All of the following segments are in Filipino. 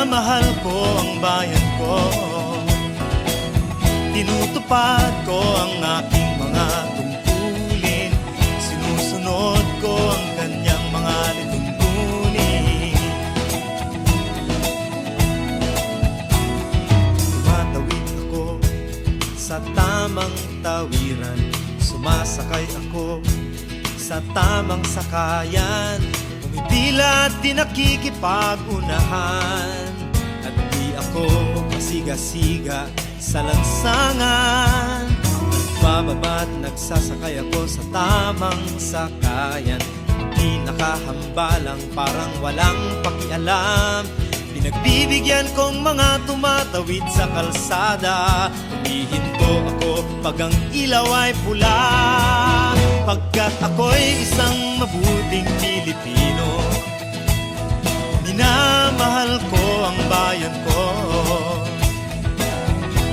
Minamahal ko ang bayan ko, tinutupad ko ang aking mga tungkulin, sinusunod ko ang kanyang mga lituntunin. Tumatawid ako sa tamang tawiran, sumasakay ako sa tamang sakayan, pumipila at di nakikipag-unahan, at di ako pasiga-siga sa lansangan. Nagbababa at nagsasakay ako sa tamang sakayan, di nakahambalang parang walang pakialam. Pinagbibigyan kong mga tumatawid sa kalsada, humihinto ako pag ang ilaw ay pula, pagkat ako'y isang mabuting Pilipino. Minamahal ko ang bayan ko,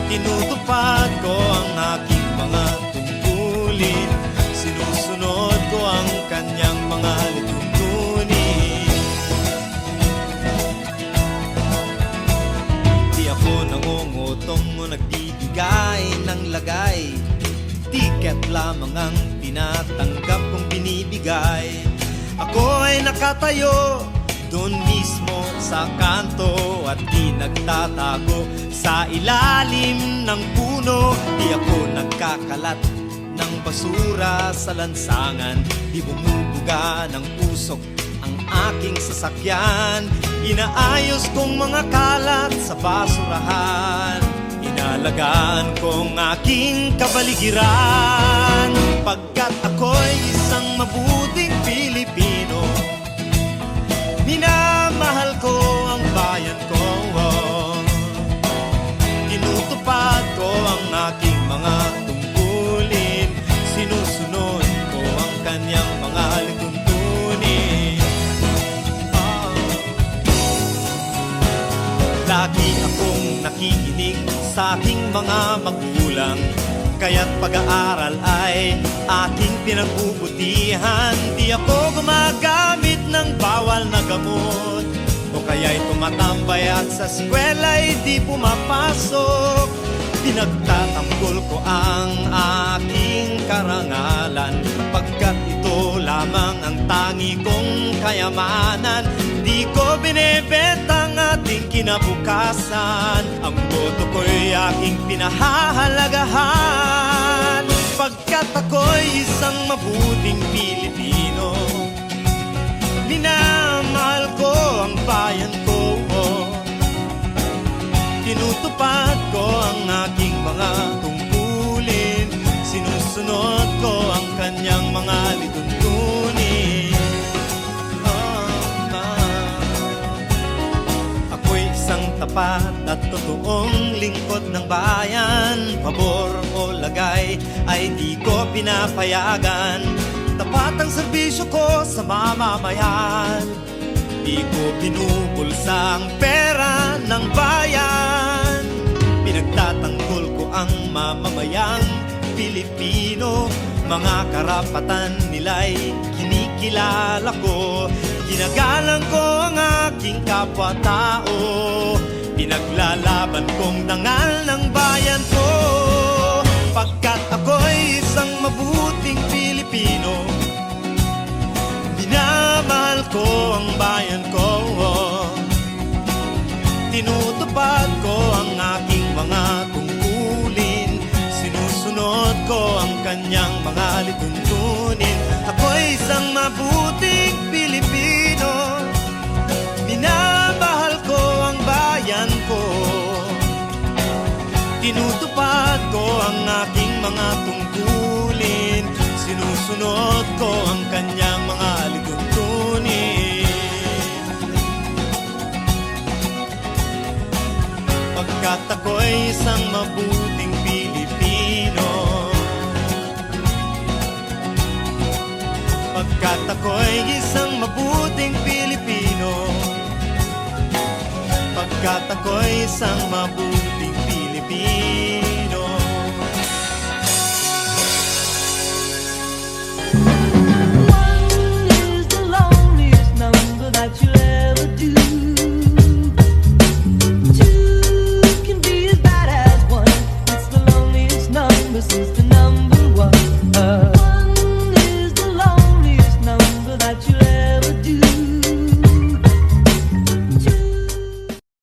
tinutupad ko ang aking mga tungkulin, sinusunod ko ang kanyang mga lituntunin. Di ako nangungutong o nagbibigay ng lagay, tiket lamang ang tinatanggap kong binibigay. Ako ay nakatayo doon mismo sa kanto at di nagtatago sa ilalim ng puno. Di ako nagkakalat ng basura sa lansangan, di bumubuga ng usok ang aking sasakyan. Inaayos kong mga kalat sa basurahan, inalagaan kong aking kabaligiran, pagkat ako'y isang mabuting Pilipino. Minamahal ko ang bayan ko, tinutupad ko ang aking mga tungkulin, sinusunod ko ang kanyang mga lituntunin. Lagi akong nakikinig sa aking mga magulang, kaya't pag-aaral ay aking pinagbubutihan. Di ako gumagamit ng bawal na gamot, o kaya'y tumatambay at sa eskwela'y di pumapasok. Pinagtatanggol ko ang aking karangalan, pagkat ito lamang ang tangi kong kayamanan. Di ko binebenta ang ating kinabukasan, ang boto ko'y aking pinahahalagahan, pagkat ako'y isang mabuting Pilipino. Minamahal ko ang bayan ko, tinutupad ko ang aking mga tungkulin, sinusunod ko ang kanyang mga lituntunin. Ako'y isang tapat at totoong lingkod ng bayan, pabor o lagay ay di ko pinapayagan. Tapat ang serbisyo ko sa mamamayan, di ko binubulsa ang pera ng bayan. Pinagtatanggol ko ang mamamayang Pilipino, mga karapatan nila'y kinikilala ko. Ginagalang ko ang aking kapwa-tao, pinaglalaban kong dangal ng bayan ko, pagkat ako'y isang mabuting Pilipino. Minamahal ko ang bayan ko, tinutupad ko ang aking mga tungkulin, sinusunod ko ang kanyang mga lituntunin. Ako'y isang mabuting Pilipino, minamahal ko ang bayan ko, tinutupad ko ang aking mga tungkulin, sinusunod ko ang kanyang mga lituntunin. Pagkat ako'y isang mabuting Pilipino, pagkat ako'y isang mabuting Pilipino, pagkat ako'y isang mabuting Pilipino.